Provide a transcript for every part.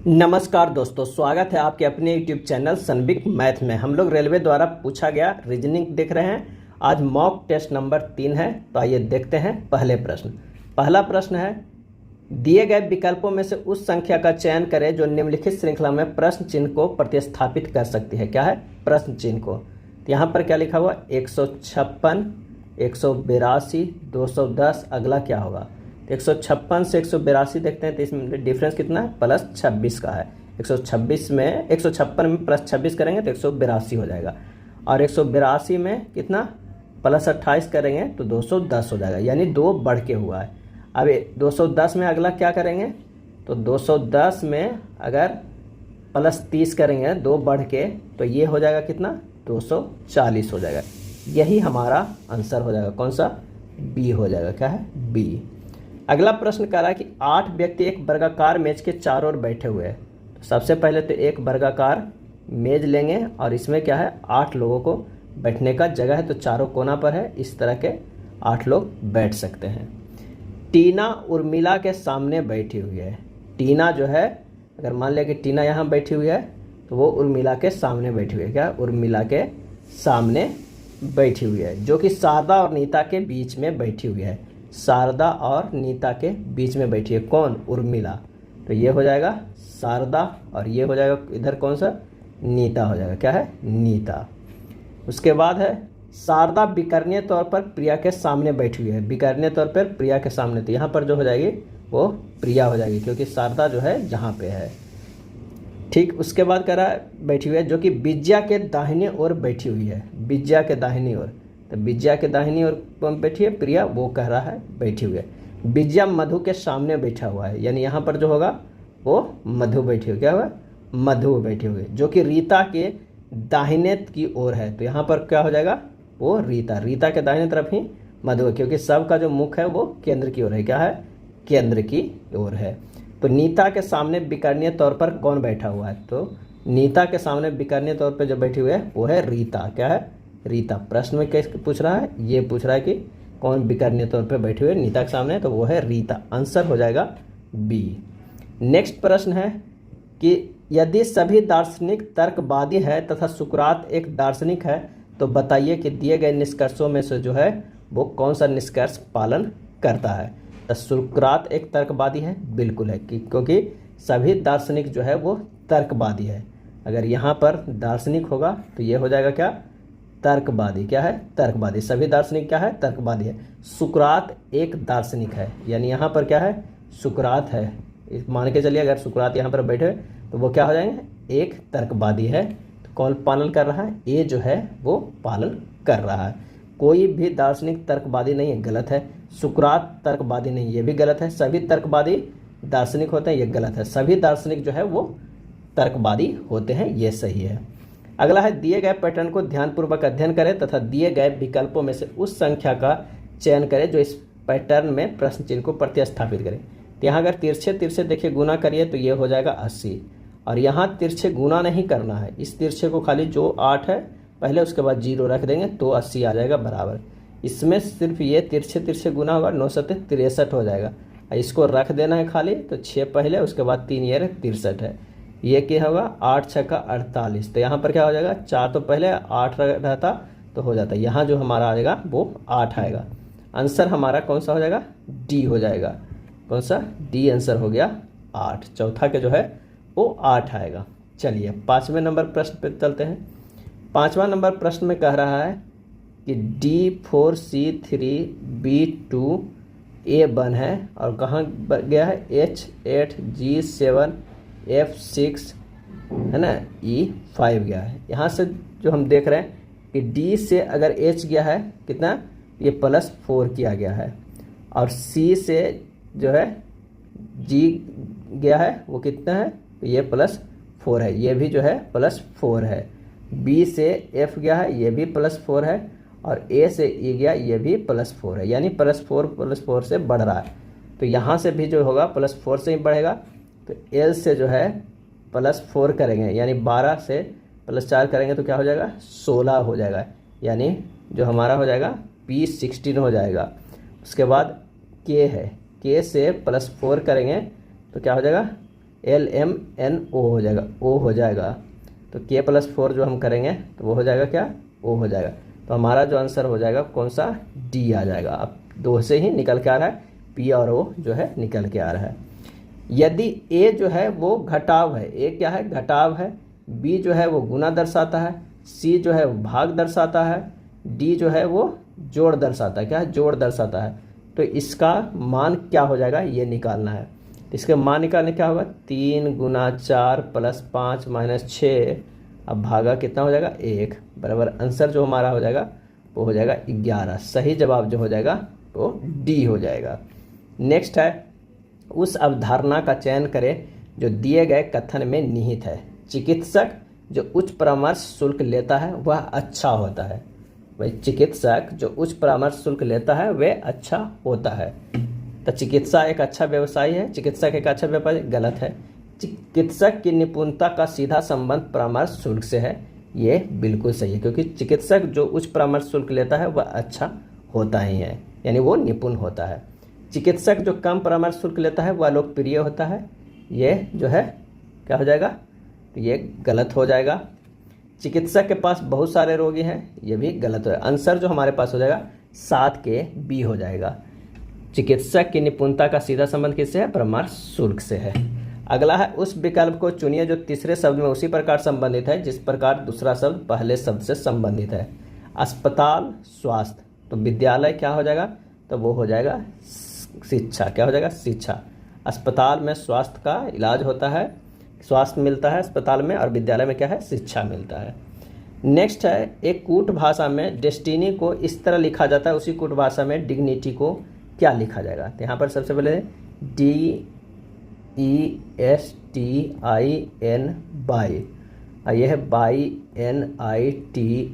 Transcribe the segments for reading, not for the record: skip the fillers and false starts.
नमस्कार दोस्तों, स्वागत है आपके अपने यूट्यूब चैनल सनबिक मैथ में। हम लोग रेलवे द्वारा पूछा गया रीजनिंग देख रहे हैं। आज मॉक टेस्ट नंबर 3 है। तो आइए देखते हैं पहले प्रश्न। पहला प्रश्न है, दिए गए विकल्पों में से उस संख्या का चयन करें जो निम्नलिखित श्रृंखला में प्रश्न चिन्ह को प्रतिस्थापित कर सकती है। क्या है? प्रश्न चिन्ह को। तो यहाँ पर क्या लिखा हुआ? 156, 182, 210। अगला क्या होगा? 156 से 182 देखते हैं तो इसमें डिफरेंस कितना है? प्लस 26 का है। 156 में प्लस 26 करेंगे तो 182 हो जाएगा। और 182 में कितना? प्लस 28 करेंगे तो 210 हो जाएगा, यानी 2 बढ़ के हुआ है। अब 210 में अगला क्या करेंगे? तो 210 में अगर प्लस 30 करेंगे 2 बढ़ के, तो ये हो जाएगा कितना? 240 हो जाएगा। यही हमारा आंसर हो जाएगा। कौन सा? बी हो जाएगा। क्या है? बी। अगला प्रश्न कह रहा है कि 8 व्यक्ति एक वर्गाकार मेज के चारों ओर बैठे हुए हैं। तो सबसे पहले तो एक वर्गाकार मेज लेंगे और इसमें क्या है? 8 लोगों को बैठने का जगह है। तो चारों कोना पर है, इस तरह के 8 लोग बैठ सकते हैं। टीना उर्मिला के सामने बैठी हुई है। टीना जो है, अगर मान लिया कि टीना यहाँ बैठी हुई है तो वो उर्मिला के सामने बैठी हुई है। क्या? उर्मिला के सामने बैठी हुई है, जो कि शारदा और नीता के बीच में बैठी हुई है। शारदा और नीता के बीच में बैठी है कौन? उर्मिला। तो ये हो जाएगा शारदा और ये हो जाएगा इधर कौन सा? नीता हो जाएगा। क्या है? नीता। उसके बाद है शारदा विकर्णीय तौर पर प्रिया के सामने बैठी हुई है। विकर्णीय तौर पर प्रिया के सामने, तो यहाँ पर जो हो जाएगी वो प्रिया हो जाएगी, क्योंकि शारदा जो है जहाँ पे है। ठीक। उसके बाद कह रहा है बैठी हुई है जो कि विद्या के दाहिनी ओर बैठी हुई है। विद्या के दाहिनी ओर, तो विद्या के दाहिनी ओर कौन बैठी है? प्रिया। वो कह रहा है बैठी हुई है। विद्या मधु के सामने बैठा हुआ है, यानी यहाँ पर जो होगा वो मधु बैठी हुई। क्या हुआ? मधु बैठी हुई, जो कि रीता के दाहिने की ओर है। तो यहाँ पर क्या हो जाएगा? वो रीता। रीता के दाहिने तरफ ही मधु है, क्योंकि सबका जो मुख है वो केंद्र की ओर है। क्या है? केंद्र की ओर है। तो नीता के सामने विकर्णीय तौर पर कौन बैठा हुआ है? तो नीता के सामने विकर्णीय तौर पर जो बैठी हुई है वो है रीता। क्या है? रीता। प्रश्न में कैसे पूछ रहा है? ये पूछ रहा है कि कौन विकर्णीय तौर पर बैठे हुए नीता के सामने, तो वो है रीता। आंसर हो जाएगा बी। नेक्स्ट प्रश्न है कि यदि सभी दार्शनिक तर्कवादी है तथा सुकरात एक दार्शनिक है, तो बताइए कि दिए गए निष्कर्षों में से जो है वो कौन सा निष्कर्ष पालन करता है। तो सुकरात एक तर्कवादी है, बिल्कुल है, क्योंकि सभी दार्शनिक जो है वो तर्कवादी है। अगर यहाँ पर दार्शनिक होगा तो ये हो जाएगा क्या? तर्कवादी। क्या है? तर्कवादी। सभी दार्शनिक क्या है? तर्कवादी है। सुकरात एक दार्शनिक है, यानी यहाँ पर क्या है? सुकरात है। मान के चलिए अगर सुकरात यहाँ पर बैठे तो वो क्या हो जाएंगे? एक तर्कवादी है। तो कौन पालन कर रहा है? ए जो है वो पालन कर रहा है। कोई भी दार्शनिक तर्कवादी नहीं है, गलत है। सुकरात तर्कवादी नहीं, ये भी गलत है। सभी तर्कवादी दार्शनिक होते हैं, ये गलत है। सभी दार्शनिक जो है वो तर्कवादी होते हैं, ये सही है। अगला है, दिए गए पैटर्न को ध्यानपूर्वक अध्ययन करें तथा दिए गए विकल्पों में से उस संख्या का चयन करें जो इस पैटर्न में प्रश्न चिन्ह को प्रतिस्थापित करें। तो यहाँ अगर तिरछे तिरछे देखिए गुना करिए तो ये हो जाएगा 80, और यहाँ तिरछे गुना नहीं करना है। इस तिरछे को खाली जो 8 है पहले, उसके बाद 0 रख देंगे तो 80 आ जाएगा बराबर। इसमें सिर्फ ये तिरछे तिरछे गुना होगा, 9 7 63 हो जाएगा। इसको रख देना है खाली, तो 6 पहले, उसके बाद 3 ये 63 है। ये क्या होगा? 8 6 का 48। तो यहाँ पर क्या हो जाएगा? 4 तो पहले 8 रहता तो हो जाता। यहाँ जो हमारा आ जाएगा वो 8 आएगा। आंसर हमारा कौन सा हो जाएगा? डी हो जाएगा। कौन सा? डी आंसर हो गया 8। चौथा के जो है वो 8 आएगा। चलिए 5वें नंबर प्रश्न पे चलते हैं। 5वां नंबर प्रश्न में कह रहा है कि D4C3B2A1 है और कहाँ गया है? H8G7 F6 है ना, E5 गया है। यहाँ से जो हम देख रहे हैं कि D से अगर H गया है कितना? ये +4 किया गया है, और C से जो है G गया है वो कितना है? तो ये +4 है, ये भी जो है +4 है। B से F गया है, ये भी +4 है, और A से E गया, ये भी +4 है, यानी +4 से बढ़ रहा है। तो यहाँ से भी जो होगा +4 से ही बढ़ेगा। तो L से जो है +4 करेंगे, यानी 12 से +4 करेंगे तो क्या हो जाएगा? 16 हो जाएगा, यानी जो हमारा हो जाएगा P16 हो जाएगा। उसके बाद K है, K से +4 करेंगे तो क्या हो जाएगा? LMNO हो जाएगा, O हो जाएगा। तो K+4 जो हम करेंगे तो वो हो जाएगा क्या, O हो जाएगा। तो हमारा जो आंसर हो जाएगा कौन सा, D आ जाएगा। अब 2 से ही निकल के आ रहा है, P और O जो है निकल के आ रहा है। यदि A जो है वो घटाव है, A क्या है, घटाव है, B जो है वो गुना दर्शाता है, C जो है वो भाग दर्शाता है, D जो है वो जोड़ दर्शाता है, क्या है, जोड़ दर्शाता है। तो इसका मान क्या हो जाएगा ये निकालना है। इसके मान निकालने क्या होगा, 3 × 4 + 5 - 6, अब भागा कितना हो जाएगा 1, बराबर आंसर जो हमारा हो जाएगा वो हो जाएगा 11। सही जवाब जो हो जाएगा वो D हो जाएगा। नेक्स्ट है, उस अवधारणा का चयन करें जो दिए गए कथन में निहित है। चिकित्सक जो उच्च परामर्श शुल्क लेता है वह अच्छा होता है। भाई चिकित्सक जो उच्च परामर्श शुल्क लेता है वह अच्छा होता है। तो चिकित्सा एक अच्छा व्यवसाय है, चिकित्सक एक अच्छा व्यापारी, गलत है। चिकित्सक की निपुणता का सीधा संबंध परामर्श शुल्क से है, ये बिल्कुल सही है, क्योंकि चिकित्सक जो उच्च परामर्श शुल्क लेता है वह अच्छा होता ही है, यानी वो निपुण होता है। चिकित्सक जो कम परामर्श शुल्क लेता है वह लोकप्रिय होता है, ये जो है क्या हो जाएगा, तो ये गलत हो जाएगा। चिकित्सक के पास बहुत सारे रोगी हैं, ये भी गलत हो जाएगा। आंसर जो हमारे पास हो जाएगा 7 के B हो जाएगा। चिकित्सक की निपुणता का सीधा संबंध किससे है, परामर्श शुल्क से है। अगला है, उस विकल्प को चुनिए जो तीसरे शब्द में उसी प्रकार संबंधित है जिस प्रकार दूसरा शब्द पहले शब्द से संबंधित है। अस्पताल, स्वास्थ्य, तो विद्यालय क्या हो जाएगा, तो वो हो जाएगा शिक्षा, क्या हो जाएगा, शिक्षा। अस्पताल में स्वास्थ्य का इलाज होता है, स्वास्थ्य मिलता है अस्पताल में, और विद्यालय में क्या है, शिक्षा मिलता है। नेक्स्ट है, एक कूट भाषा में डेस्टिनी को इस तरह लिखा जाता है, उसी कूट भाषा में डिग्निटी को क्या लिखा जाएगा। तो यहाँ पर सबसे पहले DESTIN बाई, ये है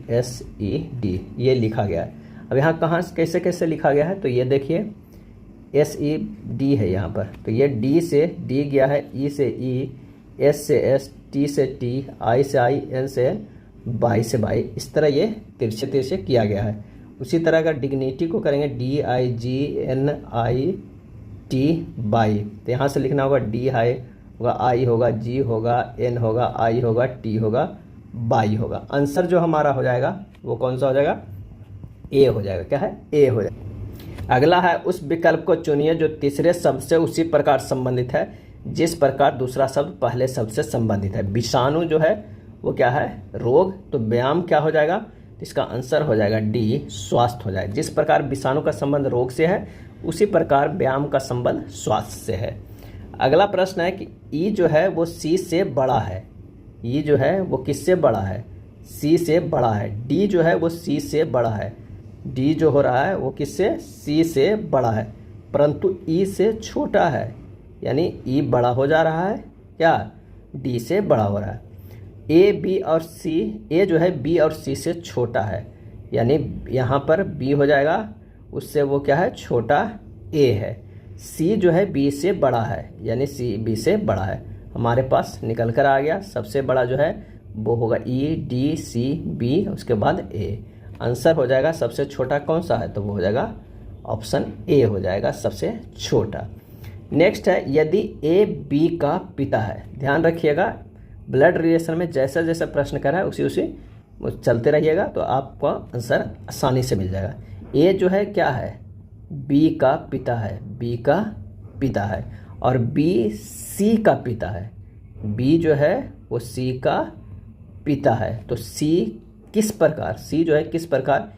NITSED, ये लिखा गया है। अब यहाँ कहाँ कैसे कैसे लिखा गया है, तो ये देखिए SED है यहाँ पर, तो ये D से D गया है, E से E, S से S, T से T, I से I, N से N, बाई से बाई, इस तरह ये तिरछे तिरछे किया गया है। उसी तरह अगर डिग्निटी को करेंगे DIGNIT बाई, तो यहाँ से लिखना होगा D होगा, I होगा, G होगा, N होगा, I होगा, T होगा, बाई होगा। आंसर जो हमारा हो जाएगा वो कौन सा हो जाएगा, A हो जाएगा, क्या है, A हो जाएगा। अगला है, उस विकल्प को चुनिए जो तीसरे शब्द से उसी प्रकार संबंधित है जिस प्रकार दूसरा शब्द पहले शब्द से संबंधित है। विषाणु जो है वो क्या है, रोग, तो व्यायाम क्या हो जाएगा, तो इसका आंसर हो जाएगा D, स्वास्थ्य हो जाएगा। जिस प्रकार विषाणु का संबंध रोग से है उसी प्रकार व्यायाम का संबंध स्वास्थ्य से है। अगला प्रश्न है कि E जो है वो C से बड़ा है, E जो है वो किससे बड़ा है, C से बड़ा है। D जो है वो C से बड़ा है, D जो हो रहा है वो किससे, C से बड़ा है, परंतु E से छोटा है, यानी E बड़ा हो जा रहा है, क्या D से बड़ा हो रहा है। A जो है B और C से छोटा है, यानी यहाँ पर B हो जाएगा, उससे वो क्या है, छोटा A है। C जो है B से बड़ा है, यानी C B से बड़ा है। हमारे पास निकल कर आ गया, सबसे बड़ा जो है वो होगा E, D, C, B, उसके बाद A। आंसर हो जाएगा सबसे छोटा कौन सा है, तो वो हो जाएगा ऑप्शन A हो जाएगा, सबसे छोटा। नेक्स्ट है, यदि A B का पिता है, ध्यान रखिएगा ब्लड रिलेशन में जैसा जैसा प्रश्न कर रहा है उसी चलते रहिएगा तो आपको आंसर आसानी से मिल जाएगा। A जो है क्या है, B का पिता है, B का पिता है, और B C का पिता है, B जो है वो C का पिता है। तो C किस प्रकार, C जो है किस प्रकार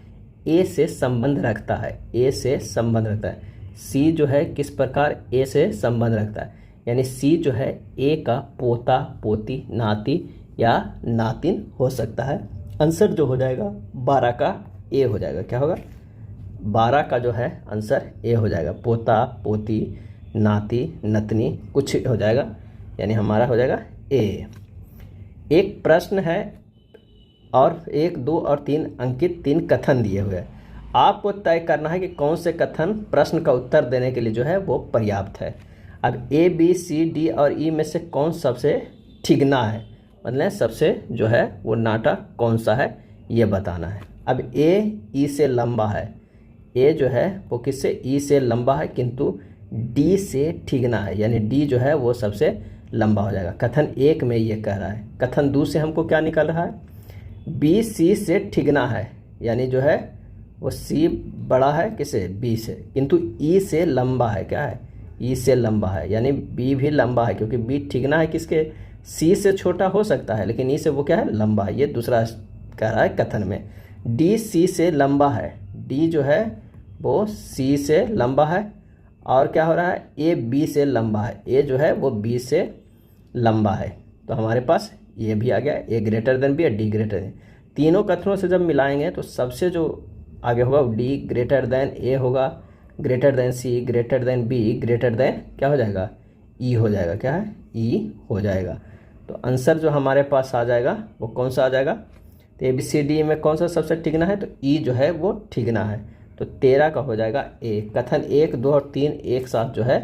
A से संबंध रखता है, A से संबंध रखता है। C जो है किस प्रकार A से संबंध रखता है, यानी C जो है A का पोता, पोती, नाती या नातिन हो सकता है। आंसर जो हो जाएगा 12 का A हो जाएगा, क्या होगा, 12 का जो है आंसर A हो जाएगा। पोता, पोती, नाती, नतनी कुछ हो जाएगा, यानी हमारा हो जाएगा A। एक प्रश्न है और 1, 2 और 3 अंकित 3 कथन दिए हुए हैं। आपको तय करना है कि कौन से कथन प्रश्न का उत्तर देने के लिए जो है वो पर्याप्त है। अब A, B, C, D और E में से कौन सबसे ठिगना है, मतलब सबसे जो है वो नाटा कौन सा है ये बताना है। अब A E से लंबा है, A जो है वो किससे, E से लंबा है, किंतु D से ठिगना है, यानी D जो है वो सबसे लंबा हो जाएगा। कथन 1 में ये कह रहा है। कथन 2 से हमको क्या निकल रहा है, बी सी से ठिगना है, यानी जो है वो सी बड़ा है किसे, बी से, किंतु ई से लंबा है। क्या है, ई से लंबा है, यानी बी भी लंबा है, क्योंकि बी ठिगना है किसके, सी से छोटा हो सकता है, लेकिन ई से वो क्या है, लंबा है। ये दूसरा कह रहा है कथन में। डी सी से लंबा है, डी जो है वो सी से लंबा है। और क्या हो रहा है, ए बी से लंबा है, ए जो है वो बी से लंबा है। तो हमारे पास ये भी आ गया, ए ग्रेटर देन बी और डी ग्रेटर देन। तीनों कथनों से जब मिलाएंगे तो सबसे जो आगे होगा वो डी ग्रेटर देन ए होगा, greater than C, greater than B, greater than क्या हो जाएगा, ई हो जाएगा। क्या है, ई हो जाएगा। तो आंसर जो हमारे पास आ जाएगा वो कौन सा आ जाएगा, तो ए बी सी डी में कौन सा सबसे ठिगना है, तो ई जो है वो ठिगना है। तो 13 का हो जाएगा ए। कथन 1, 2 और 3 एक साथ जो है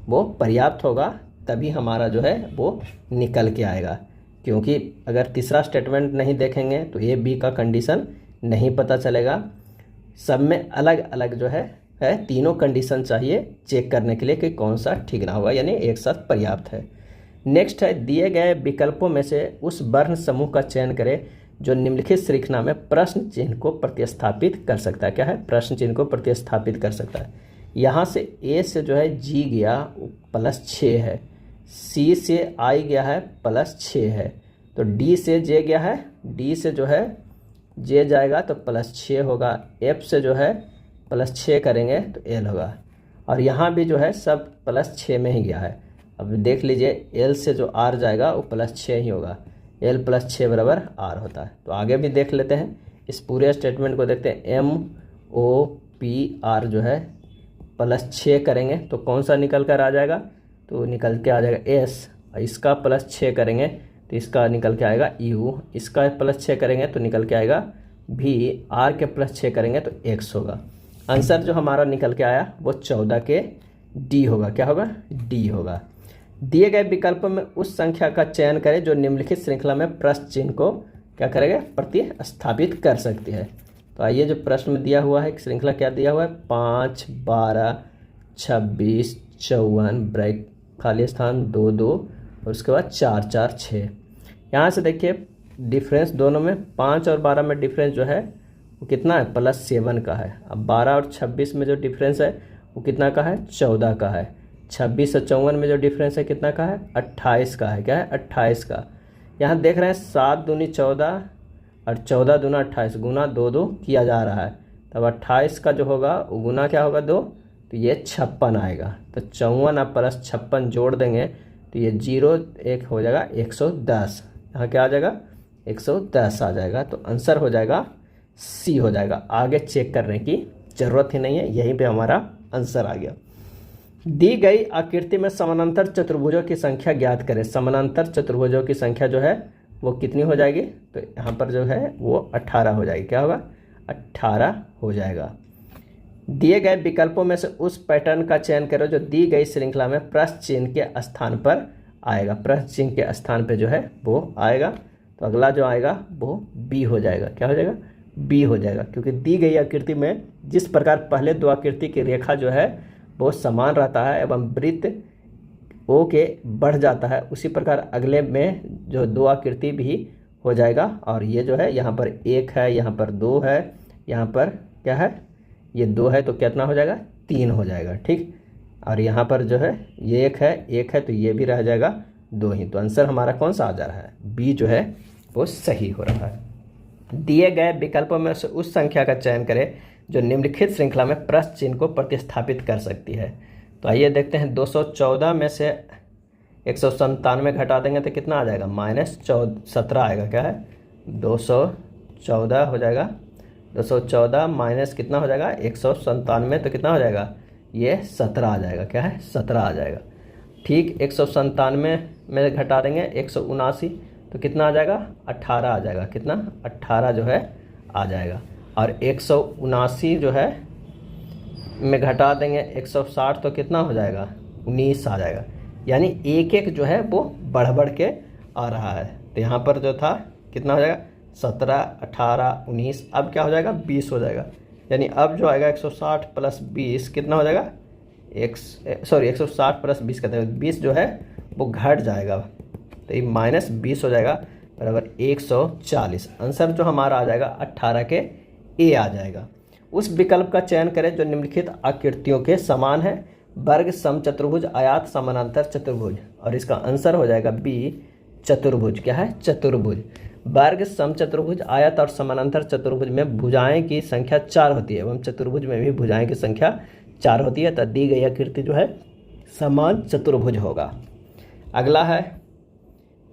वो पर्याप्त होगा, तभी हमारा जो है वो निकल के आएगा। क्योंकि अगर तीसरा स्टेटमेंट नहीं देखेंगे तो ए बी का कंडीशन नहीं पता चलेगा। सब में अलग अलग जो है तीनों कंडीशन चाहिए चेक करने के लिए कि कौन सा ठिगना होगा, यानी एक साथ पर्याप्त है। नेक्स्ट है, दिए गए विकल्पों में से उस वर्ण समूह का चयन करें जो निम्नलिखित श्रृंखला में प्रश्न चिन्ह को प्रतिस्थापित कर सकता है। क्या है, प्रश्न चिन्ह को प्रतिस्थापित कर सकता है। यहाँ से ए से जो है जी गया +6 है, सी से आई गया है +6 है, तो डी से जे गया है, डी से जो है जे जाएगा तो +6 होगा, एफ से जो है +6 करेंगे तो एल होगा, और यहाँ भी जो है सब +6 में ही गया है। अब देख लीजिए एल से जो आर जाएगा वो +6 ही होगा, एल +6 बराबर आर होता है। तो आगे भी देख लेते हैं, इस पूरे स्टेटमेंट को देखते हैं। एम ओ पी आर जो है +6 करेंगे तो कौन सा निकल कर आ जाएगा, तो निकल के आ जाएगा एस, इसका +6 करेंगे तो इसका निकल के आएगा यू, इसका +6 करेंगे तो निकल के आएगा भी, आर के +6 करेंगे तो एक्स होगा। आंसर जो हमारा निकल के आया वो 14 के डी होगा। क्या होगा, डी होगा। दिए गए विकल्प में उस संख्या का चयन करें जो निम्नलिखित श्रृंखला में प्रश्न चिन्ह को क्या करेगा, प्रतिस्थापित कर सकती है। तो आइए जो प्रश्न में दिया हुआ है, श्रृंखला क्या दिया हुआ है, 5, 12, 26, 54, ब्रेक खाली स्थान 2, 2 और उसके बाद 4, 4, 6। यहाँ से देखिए डिफरेंस दोनों में 5 और 12 में डिफरेंस जो है वो कितना है, +7 का है। अब 12 और 26 में जो डिफरेंस है वो कितना का है, 14 का है। 26 और 54 में जो डिफरेंस है कितना का है, 28 का है। क्या है, 28 का। यहाँ देख रहे हैं 7 दूनी 14 और 14 दूना 28, गुना 2, 2 किया जा रहा है। तब 28 का जो होगा वो गुना क्या होगा 2, तो ये 56 आएगा। तो 54 और +56 जोड़ देंगे तो ये 0 1 हो जाएगा 110। यहाँ क्या आ जाएगा, 110 आ जाएगा। तो आंसर हो जाएगा सी हो जाएगा। आगे चेक करने की ज़रूरत ही नहीं है, यहीं पे हमारा आंसर आ गया। दी गई आकृति में समानांतर चतुर्भुजों की संख्या ज्ञात करें। समानांतर चतुर्भुजों की संख्या जो है वो कितनी हो जाएगी, तो यहाँ पर जो है वो 18 हो जाएगी। क्या होगा, 18 हो जाएगा। दिए गए विकल्पों में से उस पैटर्न का चयन करो जो दी गई श्रृंखला में प्रश्न चिन्ह के स्थान पर आएगा। प्रश्न चिन्ह के स्थान पर जो है वो आएगा, तो अगला जो आएगा वो बी हो जाएगा। क्या हो जाएगा, बी हो जाएगा, क्योंकि दी गई आकृति में जिस प्रकार पहले दो आकृति की रेखा जो है वो समान रहता है एवं वृत्त ओ के बढ़ जाता है, उसी प्रकार अगले में जो दो आकृति भी हो जाएगा। और ये जो है यहाँ पर 1 है, यहाँ पर 2 है, यहाँ पर क्या है, ये 2 है, तो कितना हो जाएगा, 3 हो जाएगा। ठीक, और यहाँ पर जो है ये 1 है तो ये भी रह जाएगा 2 ही। तो आंसर हमारा कौन सा आ जा रहा है, बी जो है वो सही हो रहा है। दिए गए विकल्पों में से उस संख्या का चयन करें जो निम्नलिखित श्रृंखला में प्रश्न चिन्ह को प्रतिस्थापित कर सकती है। तो आइए देखते हैं, 214 में से 197 घटा देंगे तो कितना आ जाएगा, -17 आएगा। क्या है, 214 हो जाएगा, 214 माइनस कितना हो जाएगा, 197, तो कितना हो जाएगा, ये 17 आ जाएगा। क्या है, 17 आ जाएगा। ठीक, 197 में घटा देंगे 179 तो कितना आ जाएगा, 18 आ जाएगा। कितना, 18 जो है आ जाएगा। और 179 जो है में घटा देंगे 160 तो कितना हो जाएगा, 19 आ जाएगा। यानी एक एक जो है वो बढ़ बढ़ के आ रहा है। तो यहाँ पर जो था कितना हो जाएगा, 17, 18, 19, अब क्या हो जाएगा, 20 हो जाएगा। यानी अब जो आएगा 160 + 20 कितना हो जाएगा, 160 + 20 कहते हैं, 20 जो है वो घट जाएगा, तो ये -20 हो जाएगा बराबर 140। आंसर जो हमारा आ जाएगा 18 के ए आ जाएगा। उस विकल्प का चयन करें जो निम्नलिखित आकृतियों के समान है। वर्ग, समचतुर्भुज, आयत, समानांतर, चतुर्भुज। और इसका आंसर हो जाएगा बी, चतुर्भुज। क्या है? चतुर्भुज। वर्ग, समचतुर्भुज, आयत और समानांतर चतुर्भुज में भुजाएं की संख्या 4 होती है एवं चतुर्भुज में भी भुजाएं की संख्या 4 होती है, तो दी गई आकृति जो है समान चतुर्भुज होगा। अगला है,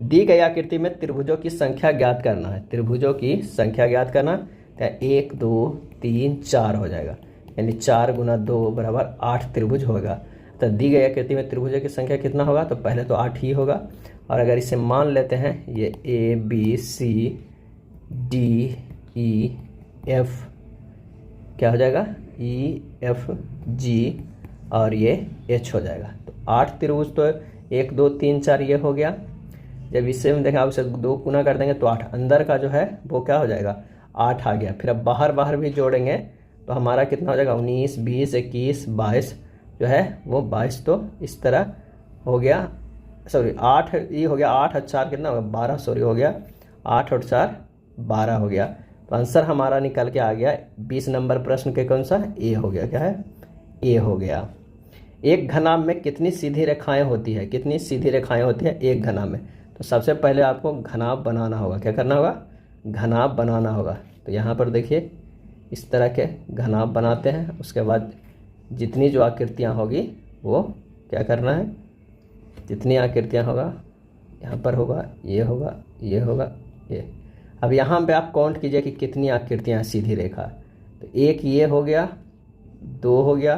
दी गई आकृति में त्रिभुजों की संख्या ज्ञात करना है। त्रिभुजों की संख्या ज्ञात करना, तो 1 2 3 4 हो जाएगा, यानी 4 × 2 बराबर 8 त्रिभुज होगा। तो दी गई आकृति में त्रिभुजों की संख्या कितना होगा? तो पहले तो 8 ही होगा। और अगर इसे मान लेते हैं ये A B C D E F, क्या हो जाएगा? ई एफ जी और ये एच हो जाएगा। तो 8 त्रिभुज तो 1 2 3 4 ये हो गया। जब इससे हम देखें, आप इसे 2 गुना कर देंगे तो 8, अंदर का जो है वो क्या हो जाएगा? 8 आ गया। फिर अब बाहर भी जोड़ेंगे तो हमारा कितना हो जाएगा? 19 20 21 22 जो है वो 22, तो इस तरह हो गया। सॉरी 8 ये हो गया, 8 और 4 कितना होगा? 12 सॉरी हो गया, 8 और 4 12 हो गया। तो आंसर हमारा निकल के आ गया 20 नंबर प्रश्न के कौन सा? ए हो गया। क्या है? ए हो गया। एक घनाभ में कितनी सीधी रेखाएं होती है? कितनी सीधी रेखाएं होती है एक घनाभ में? तो सबसे पहले आपको घनाभ बनाना होगा। क्या करना होगा? घनाभ बनाना होगा। तो यहाँ पर देखिए इस तरह के घनाभ बनाते हैं। उसके बाद जितनी जो आकृतियाँ होगी वो क्या करना है? जितनी आकृतियाँ होगा यहाँ पर होगा, ये होगा, ये होगा, ये। अब यहाँ पे आप काउंट कीजिए कि कितनी आकृतियाँ सीधी रेखा। तो 1 ये हो गया, 2 हो गया,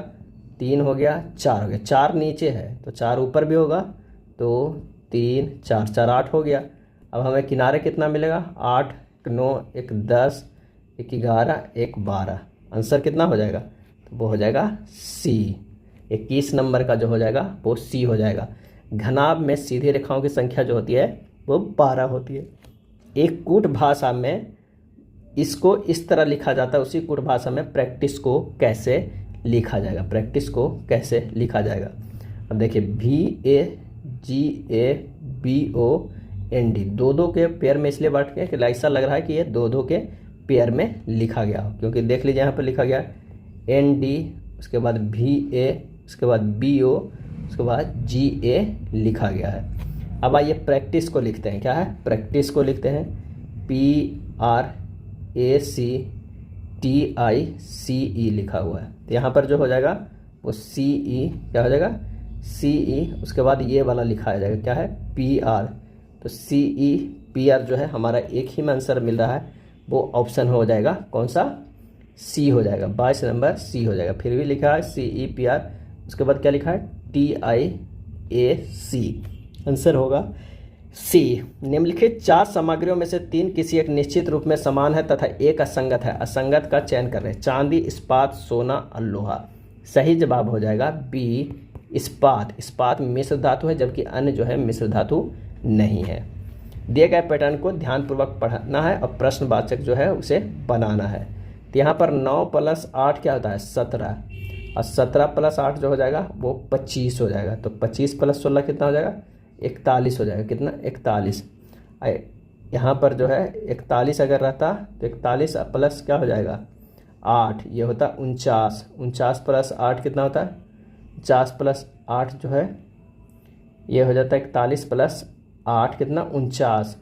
3 हो गया, 4 हो गया। 4 नीचे है तो 4 ऊपर भी होगा, 2 3 4 4 8 हो गया। अब हमें किनारे कितना मिलेगा? 8 9 1 10 1 11 1 12। आंसर कितना हो जाएगा? तो वो हो जाएगा सी। 21 नंबर का जो हो जाएगा वो सी हो जाएगा। घनाभ में सीधी रेखाओं की संख्या जो होती है वो 12 होती है। एक कूट भाषा में इसको इस तरह लिखा जाता है। उसी कूट भाषा में प्रैक्टिस को कैसे लिखा जाएगा? प्रैक्टिस को कैसे लिखा जाएगा? अब देखिए VAGABOND, दो के पेयर में इसलिए बांट के कि ऐसा लग रहा है कि ये दो के पेयर में लिखा गया हो, क्योंकि देख लीजिए यहाँ पर लिखा गया ND, उसके बाद VA, उसके बाद BO, उसके बाद GA लिखा गया है। अब आइए प्रैक्टिस को लिखते हैं। क्या है? प्रैक्टिस को लिखते हैं PRACTICE लिखा हुआ है। तो यहाँ पर जो हो जाएगा वो CE, क्या हो जाएगा? CE, उसके बाद ये वाला लिखा जाएगा। क्या है? PR। तो CE PR जो है हमारा एक ही में आंसर मिल रहा है, वो ऑप्शन हो जाएगा कौन सा? सी हो जाएगा। 22 नंबर सी हो जाएगा। फिर भी लिखा है CEPR, उसके बाद क्या लिखा है? TIAC। आंसर होगा सी। निम्नलिखित 4 सामग्रियों में से 3 किसी एक निश्चित रूप में समान है तथा एक असंगत है। असंगत का चयन कर रहे हैं। चांदी, इस्पात, सोना और लोहा। सही जवाब हो जाएगा बी, इस्पात। इस्पात मिश्र धातु है, जबकि अन्य जो है मिश्र धातु नहीं है। दिए गए पैटर्न को ध्यानपूर्वक पढ़ना है और प्रश्नवाचक जो है उसे बनाना है। तो यहाँ पर 9 + 8 क्या होता है? 17, और 17 + 8 जो हो जाएगा वो 25 हो जाएगा। तो 25 + 16 कितना हो जाएगा? 41 हो जाएगा। कितना? 41। यहाँ पर जो है 41 अगर रहता तो 41 प्लस क्या हो जाएगा? 8, ये होता 49। 49 + 8 कितना होता है? 50 + 8 जो है ये हो जाता है 41 + 8 कितना? 49।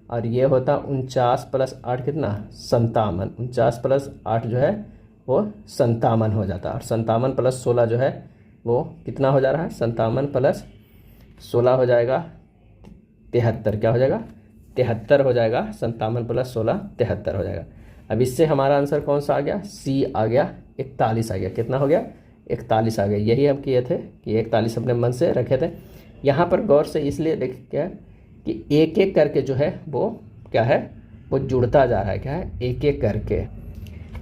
और ये होता 49 + 8 कितना? 57। 49 + 8 जो है वो 57 हो जाता है। और 57 + 16 जो है वो कितना हो जा रहा है? 57 + 16 हो जाएगा 73। क्या हो जाएगा? 73 हो जाएगा। 57 + 16 73 हो जाएगा। अब इससे हमारा आंसर कौन सा आ गया? सी आ गया। 41 आ गया। कितना हो गया? 41 आ गया। यही हम किए थे कि 41 अपने मन से रखे थे। यहाँ पर गौर से इसलिए देख क्या कि एक एक करके जो है वो क्या है? वो जुड़ता जा रहा है। क्या है? एक एक करके।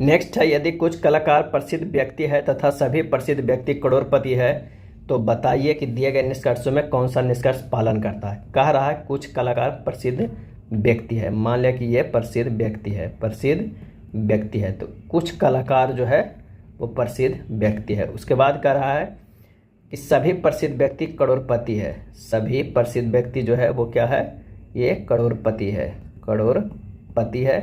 नेक्स्ट है, यदि कुछ कलाकार प्रसिद्ध व्यक्ति है तथा सभी प्रसिद्ध व्यक्ति करोड़पति है तो बताइए कि दिए गए निष्कर्षों में कौन सा निष्कर्ष पालन करता है। कह रहा है कुछ कलाकार प्रसिद्ध व्यक्ति है। मान लिया कि ये प्रसिद्ध व्यक्ति है, प्रसिद्ध व्यक्ति है, तो कुछ कलाकार जो है वो प्रसिद्ध व्यक्ति है। उसके बाद कह रहा है कि सभी प्रसिद्ध व्यक्ति करोड़पति है। सभी प्रसिद्ध व्यक्ति जो है वो क्या है, ये करोड़पति है, करोड़पति है।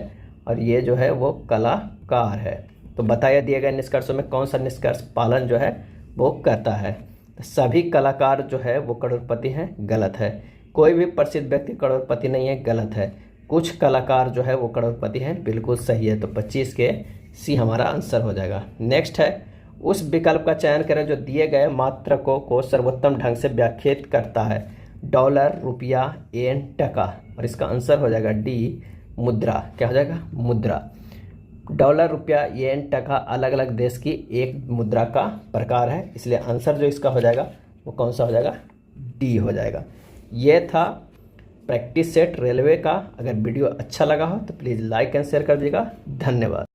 और ये जो है वो कलाकार है। तो बताया दिए गए निष्कर्षों में कौन सा निष्कर्ष पालन जो है वो करता है। तो सभी कलाकार जो है वो करोड़पति हैं, गलत है। कोई भी प्रसिद्ध व्यक्ति करोड़पति नहीं है, गलत है। कुछ कलाकार जो है वो करोड़पति हैं, बिल्कुल सही है। तो 25 के सी हमारा आंसर हो जाएगा। नेक्स्ट है, उस विकल्प का चयन करें जो दिए गए मात्रकों को सर्वोत्तम ढंग से व्याख्यात करता है। डॉलर, रुपया, येन, टका। और इसका आंसर हो जाएगा डी, मुद्रा। क्या हो जाएगा, मुद्रा। डॉलर, रुपया, येन, टका अलग अलग देश की एक मुद्रा का प्रकार है, इसलिए आंसर जो इसका हो जाएगा वो कौन सा हो जाएगा, डी हो जाएगा। ये था प्रैक्टिस सेट रेलवे का। अगर वीडियो अच्छा लगा हो तो प्लीज़ लाइक एंड शेयर कर दीजिएगा। धन्यवाद।